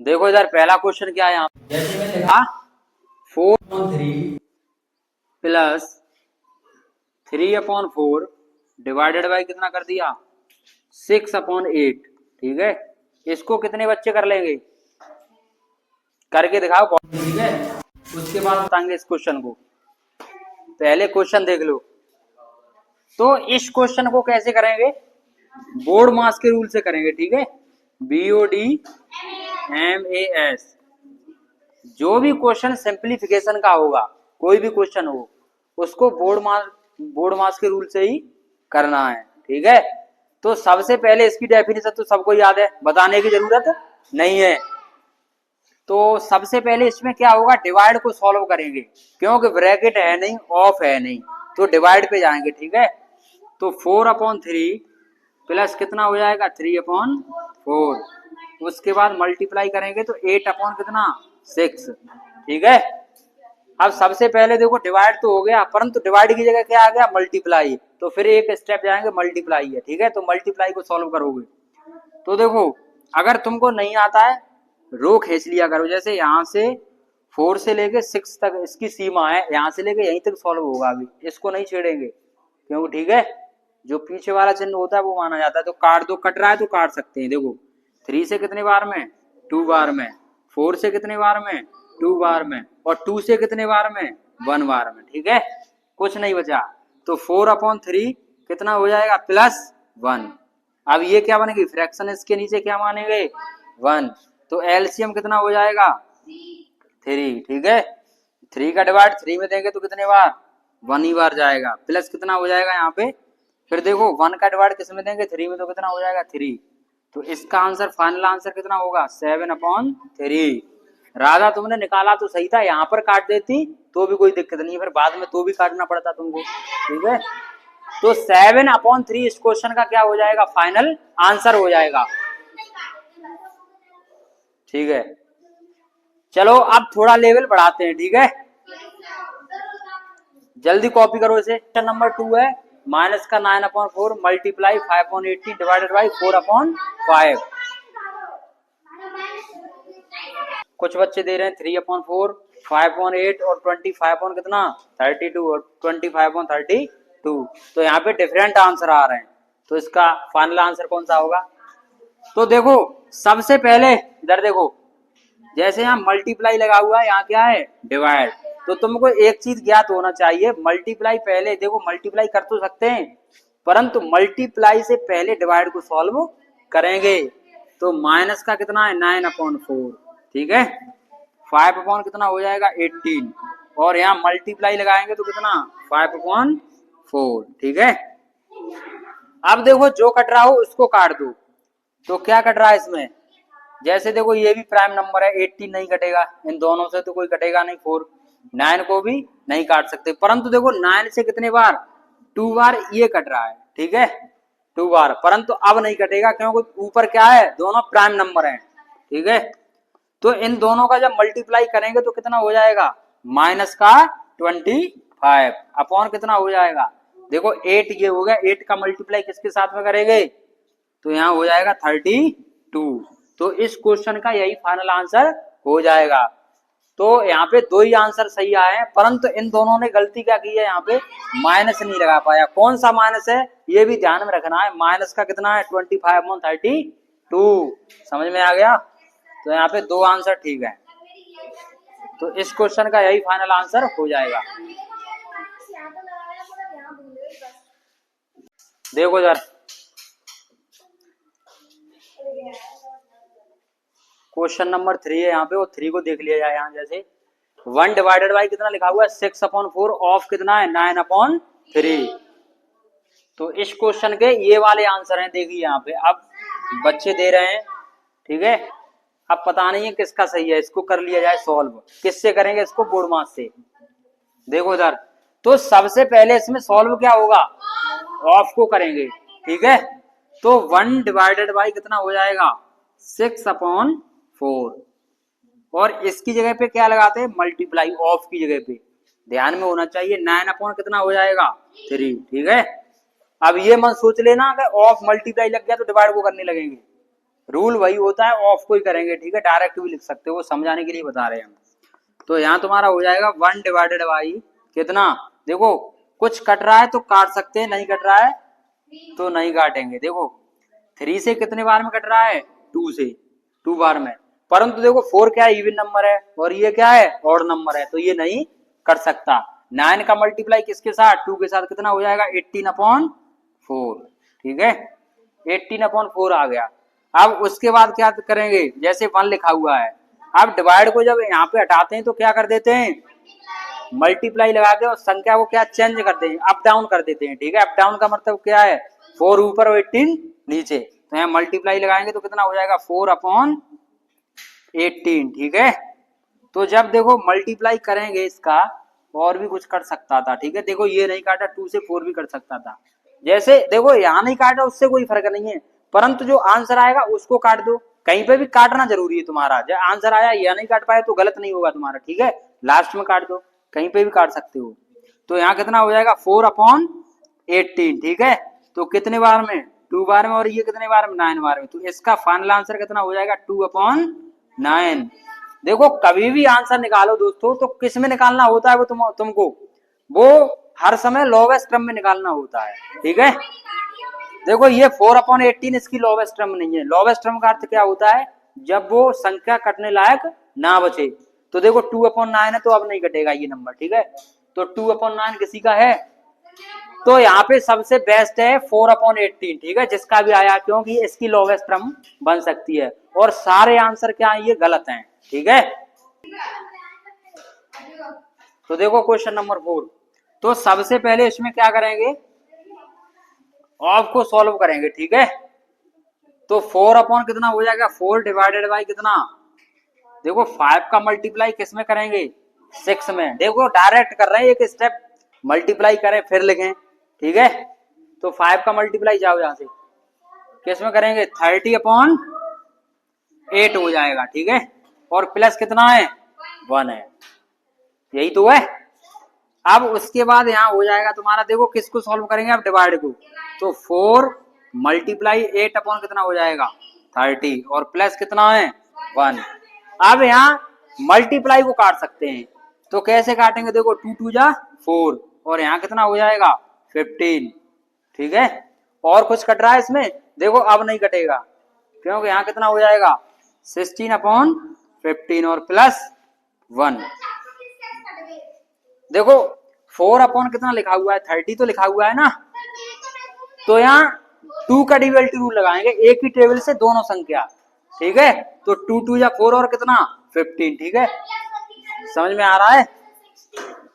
देखो इधर पहला क्वेश्चन क्या है यहाँ पे? जैसे मैं लिखा 4/3 प्लस 3/4 डिवाइडेड बाई कितना कर दिया 6/8। ठीक है, इसको कितने बच्चे कर लेंगे, करके दिखाओ। ठीक है, उसके बाद बताएंगे इस क्वेश्चन को। पहले क्वेश्चन देख लो। तो इस क्वेश्चन को कैसे करेंगे, बोर्ड मास के रूल से करेंगे। ठीक है, BODMAS। जो भी क्वेश्चन सिंप्लीफिकेशन का होगा, कोई भी क्वेश्चन हो, उसको बोर्ड मास के रूल से ही करना है। ठीक है, तो सबसे पहले इसकी डेफिनेशन तो सबको याद है, बताने की जरूरत नहीं है। तो सबसे पहले इसमें क्या होगा, डिवाइड को सॉल्व करेंगे, क्योंकि ब्रैकेट है नहीं, ऑफ है नहीं, तो डिवाइड पे जाएंगे। ठीक है, तो 4/3 प्लस कितना हो जाएगा 3/4। उसके बाद मल्टीप्लाई करेंगे तो 8 कितना 6। ठीक है, अब सबसे पहले देखो डिवाइड तो हो गया, परंतु डिवाइड की जगह क्या आ गया मल्टीप्लाई, तो फिर एक स्टेप जाएंगे मल्टीप्लाई है। ठीक है, तो मल्टीप्लाई को सॉल्व करोगे तो देखो, अगर तुमको नहीं आता है रो खींच लिया करो। जैसे यहाँ से 4 से लेके 6 तक इसकी सीमा है, यहाँ से लेके यहीं तक सॉल्व होगा, अभी इसको नहीं छेड़ेंगे क्योंकि ठीक है जो पीछे वाला चिन्ह होता है वो माना जाता है। तो काट दो, कट रहा है तो काट सकते हैं। देखो 3 से कितने बार में 2 बार में, 4 से कितने बार में 2 बार में, और 2 से कितने बार में 1 बार में। ठीक है, कुछ नहीं बचा, तो 4/3 कितना हो जाएगा +1। अब ये क्या बनेगी फ्रैक्शन, इसके नीचे क्या मानेंगे 1, तो एलसीएम कितना हो जाएगा 3। ठीक है, 3 का डिवाइड 3 में देंगे तो कितने बार 1 ही बार जाएगा, प्लस कितना हो जाएगा यहाँ पे। फिर देखो 1 का डिवाइड किस में देंगे 3 में, तो कितना हो जाएगा 3। तो इसका आंसर, फाइनल आंसर कितना होगा 7/3। राधा तुमने निकाला तो सही था, यहाँ पर काट देती तो भी कोई दिक्कत नहीं, फिर बाद में तो भी काटना पड़ता तुमको। ठीक है, तो 7/3 इस क्वेश्चन का क्या हो जाएगा, फाइनल आंसर हो जाएगा। ठीक है, चलो अब थोड़ा लेवल बढ़ाते हैं। ठीक है, जल्दी कॉपी करो इसे। क्वेश्चन नंबर 2 है, माइनस का 9/4 मल्टीप्लाई 5/80 डिवाइडेड बाई 4/5। कुछ बच्चे दे रहे हैं 3/4, 5/8 और 25 कितना 32 और 25/32। तो यहाँ पे डिफरेंट आंसर आ रहे हैं, तो इसका फाइनल आंसर कौन सा होगा। तो देखो सबसे पहले इधर देखो, जैसे यहाँ मल्टीप्लाई लगा हुआ है, यहाँ क्या है डिवाइड। तो तुमको एक चीज ज्ञात होना चाहिए, मल्टीप्लाई पहले देखो, मल्टीप्लाई कर तो सकते हैं परंतु मल्टीप्लाई से पहले डिवाइड को सॉल्व करेंगे। तो माइनस का कितना है 9/4। ठीक है, 5 कितना हो जाएगा 18, और यहाँ मल्टीप्लाई लगाएंगे तो कितना 5/4। ठीक है, अब देखो जो कट रहा हो उसको काट दो। तो क्या कट रहा है इसमें, जैसे देखो ये भी प्राइम नंबर है, 18 नहीं कटेगा, इन दोनों से तो कोई कटेगा नहीं। 4 9 को भी नहीं काट सकते, परंतु देखो 9 से कितने बार 2 बार ये कट रहा है। ठीक है, 2 बार, परंतु अब नहीं कटेगा क्योंकि ऊपर क्या है दोनों प्राइम नंबर हैं। ठीक है, तो इन दोनों का जब मल्टीप्लाई करेंगे तो कितना हो जाएगा माइनस का 25 अपॉन कितना हो जाएगा, देखो 8 ये हो गया, 8 का मल्टीप्लाई किसके साथ में करेंगे, तो यहाँ हो जाएगा 32। तो इस क्वेश्चन का यही फाइनल आंसर हो जाएगा। तो यहाँ पे 2 ही आंसर सही आए हैं, परंतु इन दोनों ने गलती क्या की है, यहाँ पे माइनस नहीं लगा पाया। कौन सा माइनस है ये भी ध्यान में रखना है, माइनस का कितना है 25/32। समझ में आ गया, तो यहाँ पे 2 आंसर ठीक है, तो इस क्वेश्चन का यही फाइनल आंसर हो जाएगा। देखो जरा क्वेश्चन नंबर 3 है यहाँ पे, वो 3 को देख लिया जाए। यहाँ जैसे 1 डिवाइडेड बाई कितना लिखा हुआ है 6/4 ऑफ कितना है 9/3। तो इस क्वेश्चन के ये वाले आंसर हैं, देखिए यहाँ पे अब बच्चे दे रहे हैं। ठीक है, अब पता नहीं है किसका सही है, इसको कर लिया जाए सॉल्व। किससे करेंगे इसको, बोर्ड मास से। देखो इधर, तो सबसे पहले इसमें सॉल्व क्या होगा, ऑफ को करेंगे। ठीक है, तो 1 डिवाइडेड बाई कितना हो जाएगा 6/4, और इसकी जगह पे क्या लगाते हैं मल्टीप्लाई, ऑफ की जगह पे ध्यान में होना चाहिए। 9 कितना हो जाएगा 3। ठीक है, अब ये मत सोच लेना कि ऑफ मल्टीप्लाई लग गया तो डिवाइड को करने लगेंगे, रूल वही होता है, ऑफ को ही करेंगे, ठीक है। डायरेक्ट भी लिख सकते हो, वो समझाने के लिए बता रहे हैं हम। तो यहाँ तुम्हारा हो जाएगा 1 डिवाइडेड बाई कितना, देखो कुछ कट रहा है तो काट सकते हैं, नहीं कट रहा है तो नहीं काटेंगे। देखो 3 से कितने बार में कट रहा है, 2 से, 2 बार में। परंतु देखो 4 क्या है, इवन नंबर है, और ये क्या है, ऑड नंबर है, तो ये नहीं कर सकता। 9 का मल्टीप्लाई किसके साथ, 2 के साथ, कितना हो जाएगा 18/4, ठीक है। 18/4 आ गया। अब उसके बाद क्या करेंगे, जैसे 1 लिखा हुआ है, अब डिवाइड को जब यहाँ पे हटाते हैं तो क्या कर देते हैं, मल्टीप्लाई लगा के और संख्या को क्या चेंज करते हैं, अप डाउन कर देते हैं, ठीक है। अप डाउन का मतलब क्या है, 4 ऊपर और 18 नीचे, तो यहाँ मल्टीप्लाई लगाएंगे तो कितना हो जाएगा 4/18, ठीक है। तो जब देखो मल्टीप्लाई करेंगे इसका, और भी कुछ कर सकता था, ठीक है। देखो ये नहीं काटा, 2 से 4 भी कर सकता था। जैसे देखो यहाँ नहीं काटा, उससे कोई फर्क नहीं है, परंतु जो आंसर आएगा उसको काट दो। कहीं पे भी काटना जरूरी है तुम्हारा, जब आंसर आया या नहीं काट पाए तो गलत नहीं होगा तुम्हारा, ठीक है। लास्ट में काट दो, कहीं पे भी काट सकते हो। तो यहाँ कितना हो जाएगा 4/18, ठीक है। तो कितने बार में, 2 बार में, और ये कितने बार में, 9 बार में। तो इसका फाइनल आंसर कितना हो जाएगा 2/9। देखो कभी भी आंसर निकालो दोस्तों तो किस में निकालना होता है, वो तुमको वो हर समय लोवेस्ट टर्म में निकालना होता है, ठीक है। देखो ये 4/18 इसकी लोवेस्ट टर्म नहीं है। लोवेस्ट टर्म का अर्थ क्या होता है, जब वो संख्या कटने लायक ना बचे। तो देखो 2/9 है तो अब नहीं कटेगा ये नंबर, ठीक है। तो 2/9 किसी का है, तो यहाँ पे सबसे बेस्ट है 4/18, ठीक है, जिसका भी आया, क्योंकि इसकी लोवेस्ट टर्म बन सकती है। और सारे आंसर क्या है, ये गलत हैं, ठीक है। तो देखो क्वेश्चन नंबर 4, तो सबसे पहले इसमें क्या करेंगे, ऑफ को सॉल्व करेंगे, ठीक है। तो 4 कितना हो जाएगा, 4 डिवाइडेड बाई कितना, देखो 5 का मल्टीप्लाई किस में करेंगे, 6 में। देखो डायरेक्ट कर रहे हैं, एक स्टेप मल्टीप्लाई करें फिर लिखें, ठीक है। तो 5 का मल्टीप्लाई जाओ यहां से, किस में करेंगे, 30/8 हो जाएगा, ठीक है। और प्लस कितना है, 1 है, यही तो है। अब उसके बाद यहाँ हो जाएगा तुम्हारा, देखो किसको सॉल्व करेंगे, अब डिवाइड को। तो 4 मल्टीप्लाई 8 कितना हो जाएगा 30, और प्लस कितना है 1। अब यहाँ मल्टीप्लाई को काट सकते हैं, तो कैसे काटेंगे, देखो 2 2 जा 4, और यहाँ कितना हो जाएगा 15, ठीक है। और कुछ कट रहा है इसमें, देखो अब नहीं कटेगा, क्योंकि यहाँ कितना हो जाएगा 16/15 और प्लस 1। देखो 4 कितना लिखा हुआ है, 30 तो लिखा हुआ है ना। तो यहाँ 2 का डिविजन रूल लगाएंगे, एक ही टेबल से दोनों संख्या, ठीक है। तो 2 2 या 4 और कितना 15, ठीक है। समझ में आ रहा है,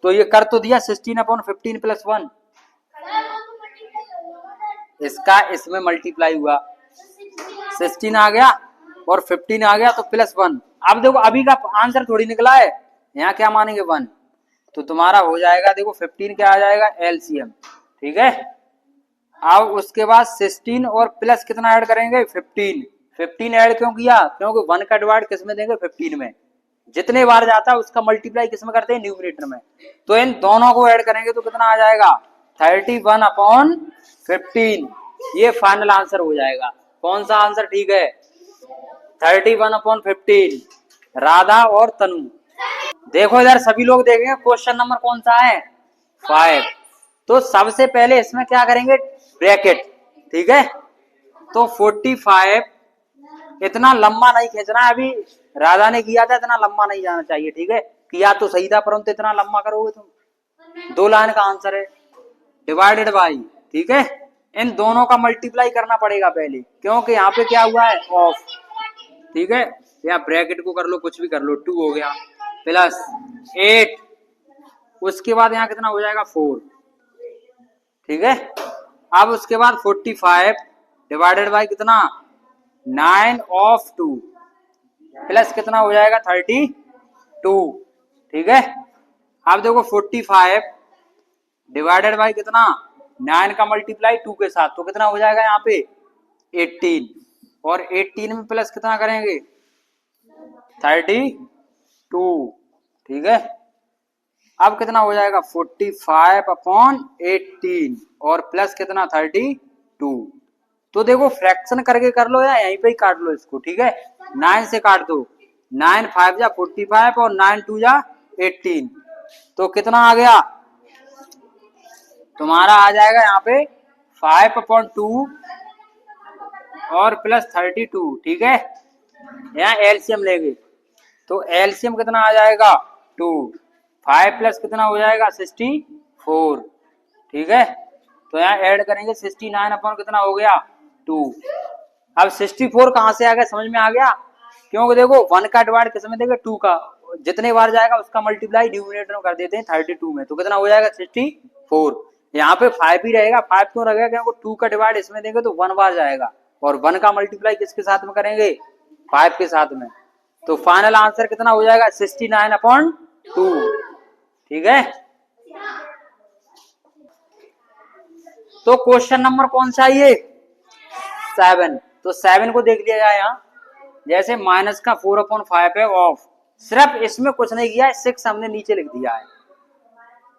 तो ये कर तो दिया 16/15 प्लस 1, इसका इसमें मल्टीप्लाई हुआ, 16 आ गया और 15 आ गया, तो प्लस 1। अब देखो अभी का आंसर थोड़ी निकला है, यहाँ क्या मानेंगे 1, तो तुम्हारा हो जाएगा, देखो 15 क्या आ जाएगा एलसीएम, ठीक है। अब उसके बाद 16 और प्लस कितना ऐड करेंगे 15। 15 ऐड क्यों किया, क्योंकि 1 का डिवाइड किस में देंगे 15 में, जितने बार जाता है उसका मल्टीप्लाई किस में करते हैं, न्यूमरेटर में। तो इन दोनों को ऐड करेंगे तो कितना आ जाएगा 31/15, ये फाइनल आंसर हो जाएगा। कौन सा आंसर ठीक है, 31/15, राधा और तनु। देखो इधर सभी लोग देखेंगे, क्वेश्चन नंबर कौन सा है 5। तो सबसे पहले इसमें क्या करेंगे, ब्रैकेट, ठीक है। तो 45, इतना लंबा नहीं खींचना है, अभी राधा ने किया था, इतना लंबा नहीं जाना चाहिए, ठीक है। किया तो सही था, परंतु इतना लंबा करोगे तुम, 2 लाइन का आंसर है, डिवाइडेड बाई, ठीक है। इन दोनों का मल्टीप्लाई करना पड़ेगा पहले, क्योंकि यहाँ पे क्या हुआ है ऑफ, ठीक है। या ब्रैकेट को कर लो, कुछ भी कर लो, 2 हो गया प्लस 8, उसके बाद यहाँ कितना हो जाएगा 4, ठीक है। अब उसके बाद 45 डिवाइडेड बाई कितना 9/2 प्लस कितना हो जाएगा 32, ठीक है। अब देखो 45 डिवाइडेड बाई कितना 9 का मल्टीप्लाई 2 के साथ, तो कितना हो जाएगा यहाँ पे 18, और 18 में प्लस कितना करेंगे 32, ठीक है। अब कितना हो जाएगा 45/18 और प्लस कितना 32, तो देखो फ्रैक्शन करके कर लो या यहीं पे ही काट लो इसको, ठीक है। 9 से काट दो, 9 5 जा 45 और 9 2 जा 18, तो कितना आ गया तुम्हारा, आ जाएगा यहाँ पे 5/2 और प्लस 32, ठीक है। यहाँ एलसीएम लेंगे तो एलसीएम कितना आ जाएगा 2, 5 प्लस कितना हो जाएगा 64, ठीक है। तो यहाँ ऐड करेंगे 69 अपॉन कितना हो गया 2। अब 64 कहाँ से आ गया, समझ में आ गया, क्योंकि देखो 1 का डिवाइड किस में देंगे 2 का, जितने बार जाएगा उसका मल्टीप्लाई डिनोमिनेटर में कर देते हैं 32 में, तो कितना हो जाएगा 64। यहाँ पे 5 ही रहेगा, 5 क्यों रहेगा, क्योंकि 2 का डिवाइड इसमें देंगे तो 1 बार जाएगा, और 1 का मल्टीप्लाई किसके साथ में करेंगे 5 के साथ में, तो फाइनल आंसर कितना हो जाएगा 69/2, ठीक है। तो क्वेश्चन नंबर कौन सा है ये 7, तो 7 को देख लिया जाए। यहाँ जैसे माइनस का 4/5 है ऑफ, सिर्फ इसमें कुछ नहीं किया है, 6 हमने नीचे लिख दिया है।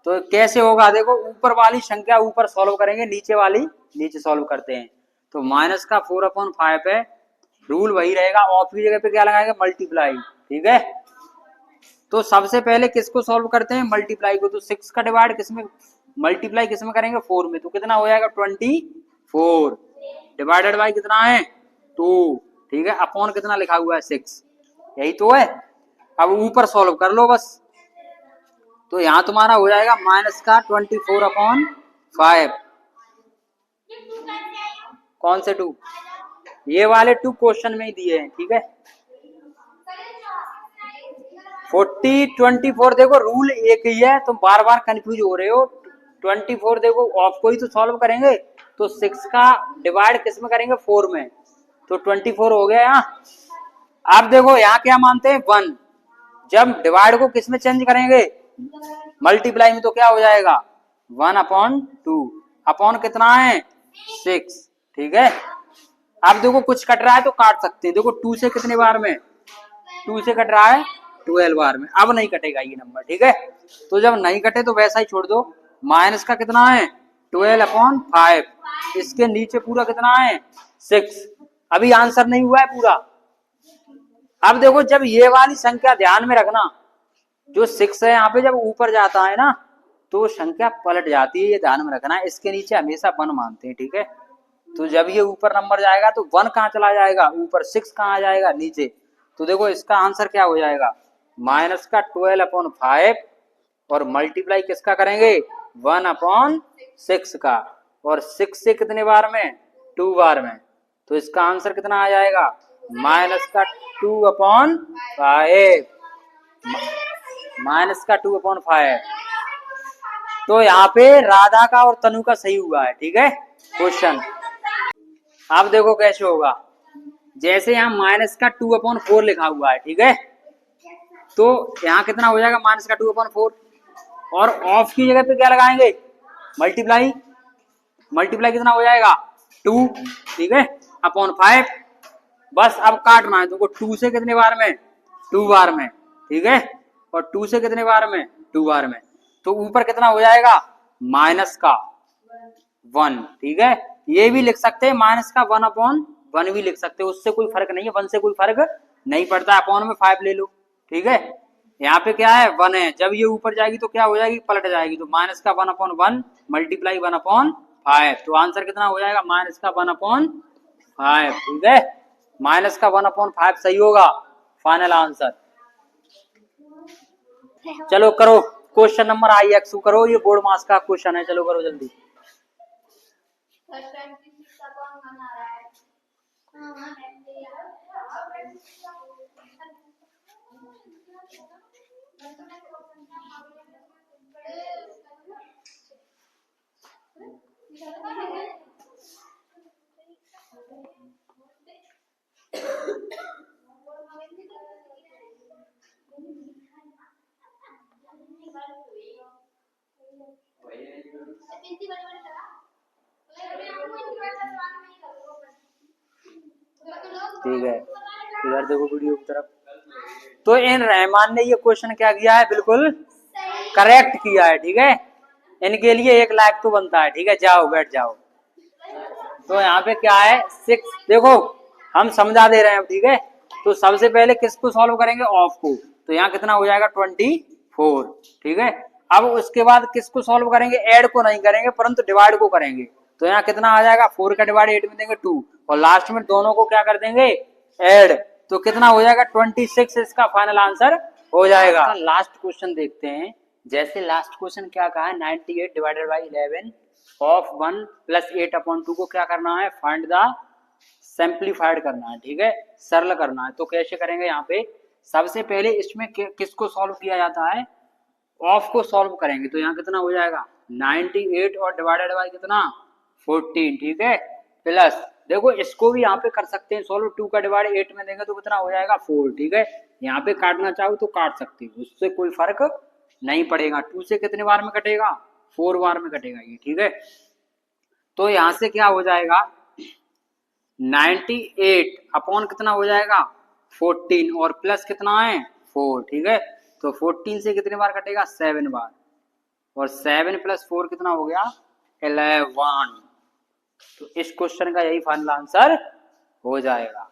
तो कैसे होगा, देखो ऊपर वाली संख्या ऊपर सॉल्व करेंगे, नीचे वाली नीचे सॉल्व करते हैं। तो माइनस का 4/5 है, रूल वही रहेगा, ऑफ की जगह पे क्या लगाएंगे मल्टीप्लाई, ठीक है। तो सबसे पहले किसको सॉल्व करते हैं मल्टीप्लाई को, तो 6 का डिवाइड किसमें मल्टीप्लाई किसमें करेंगे 4 में, तो कितना हो जाएगा 24 डिवाइडेड बाई कितना है 2, ठीक है, अपॉन कितना लिखा हुआ है 6, यही तो है। अब ऊपर सॉल्व कर लो बस, तो यहां तुम्हारा हो जाएगा माइनस का 24/5, कौन से 2, ये वाले 2 क्वेश्चन में ही दिए हैं, ठीक है। 40 24 देखो रूल एक ही है, तुम बार बार कंफ्यूज हो रहे हो। 24 देखो ऑफ को ही तो सॉल्व करेंगे, तो 6 का डिवाइड किस में करेंगे 4 में, तो 24 हो गया यहाँ। आप देखो यहाँ क्या मानते हैं 1, जब डिवाइड को किस में चेंज करेंगे मल्टीप्लाई में, तो क्या हो जाएगा 1/2 अपॉन कितना है 6, ठीक है। अब देखो कुछ कट रहा है तो काट सकते हैं, देखो 2 से कितने बार में 2 से कट रहा है 12 बार में, अब नहीं कटेगा ये नंबर, ठीक है। तो जब नहीं कटे तो वैसा ही छोड़ दो, माइनस का कितना है 12/5, इसके नीचे पूरा कितना है 6, अभी आंसर नहीं हुआ है पूरा। अब देखो जब ये वाली संख्या ध्यान में रखना, जो 6 है यहाँ पे जब ऊपर जाता है ना तो संख्या पलट जाती है, ये ध्यान में रखना है, इसके नीचे हमेशा 1 मानते हैं, ठीक है। तो जब ये ऊपर नंबर जाएगा तो 1 कहाँ चला जाएगा ऊपर, 6 कहाँ आ जाएगा नीचे, तो देखो इसका आंसर क्या हो जाएगा माइनस का 12/5 और मल्टीप्लाई किसका करेंगे 1/6 का, और 6 से कितने बार में 2 बार में, तो इसका आंसर कितना आ जाएगा माइनस का 2/5, माइनस का 2/5। तो यहाँ पे राधा का और तनु का सही हुआ है, ठीक है क्वेश्चन। आप देखो कैसे होगा, जैसे यहाँ माइनस का 2/4 लिखा हुआ है, ठीक है, तो यहाँ कितना हो जाएगा माइनस का 2/4, और ऑफ की जगह पे क्या लगाएंगे मल्टीप्लाई, मल्टीप्लाई कितना हो जाएगा 2, ठीक है, अपॉन 5, बस अब काटना है तुमको 2 से कितने बार में 2 बार में, ठीक है, और 2 से कितने बार में 2 बार में, तो ऊपर कितना हो जाएगा माइनस का 1, ठीक है। ये भी लिख सकते हैं माइनस का 1/1 भी लिख सकते हो, उससे कोई फर्क नहीं है, 1 से कोई फर्क नहीं पड़ता, अपॉन में 5 ले लो, ठीक है। यहाँ पे क्या है 1 है, जब ये ऊपर जाएगी तो क्या हो जाएगी पलट जाएगी, तो माइनस का 1/1 मल्टीप्लाई 1/5, तो आंसर कितना हो जाएगा माइनस का 1/5, ठीक है, माइनस का 1/5 सही होगा फाइनल आंसर। चलो करो क्वेश्चन नंबर IX करो, ये बोर्ड मास का क्वेश्चन है, चलो करो जल्दी। ठीक है, इधर देखो वीडियो की तरफ। तो इन रहमान ने ये क्वेश्चन क्या किया है बिल्कुल करेक्ट किया है, ठीक है, इनके लिए 1 लाख तो बनता है, ठीक है, जाओ बैठ जाओ। तो यहाँ पे क्या है 6, देखो हम समझा दे रहे हैं, ठीक है। तो सबसे पहले किसको सॉल्व करेंगे, ऑफ को, तो यहाँ कितना हो जाएगा 24, ठीक है। अब उसके बाद किसको सॉल्व करेंगे, ऐड को नहीं करेंगे परंतु डिवाइड को करेंगे, तो यहाँ कितना आ जाएगा 4 का डिवाइड 8 में देंगे 2, और लास्ट में दोनों को क्या कर देंगे, ऐड, तो कितना हो जाएगा 26, इसका फाइनल आंसर हो जाएगा। लास्ट क्वेश्चन देखते हैं। जैसे लास्ट क्वेश्चन क्या कहा है, 98 डिवाइडेड बाई 11 ऑफ 1 प्लस 8/2 को क्या करना है, फाइंड द सिंप्लीफाइड करना है, ठीक है, सरल करना है। तो कैसे करेंगे, यहाँ पे सबसे पहले इसमें किसको सॉल्व किया जाता है, ऑफ को सॉल्व करेंगे, तो यहाँ कितना हो जाएगा 98 और डिवाइडेड बाई कितना 14, ठीक है, प्लस देखो इसको भी यहाँ पे कर सकते हैं सॉल्व, 2 का डिवाइड 8 में देंगे तो कितना हो जाएगा 4, ठीक है। यहाँ पे काटना चाहो तो काट सकते हो, उससे कोई फर्क नहीं पड़ेगा। 2 से कितने बार में कटेगा, 4 बार में कटेगा ये, ठीक है। तो यहाँ से क्या हो जाएगा 98 अपॉन कितना हो जाएगा 14 और प्लस कितना है 4, ठीक है। तो 14 से कितने बार कटेगा 7 बार, और 7 प्लस 4 कितना हो गया 11। तो इस क्वेश्चन का यही फाइनल आंसर हो जाएगा।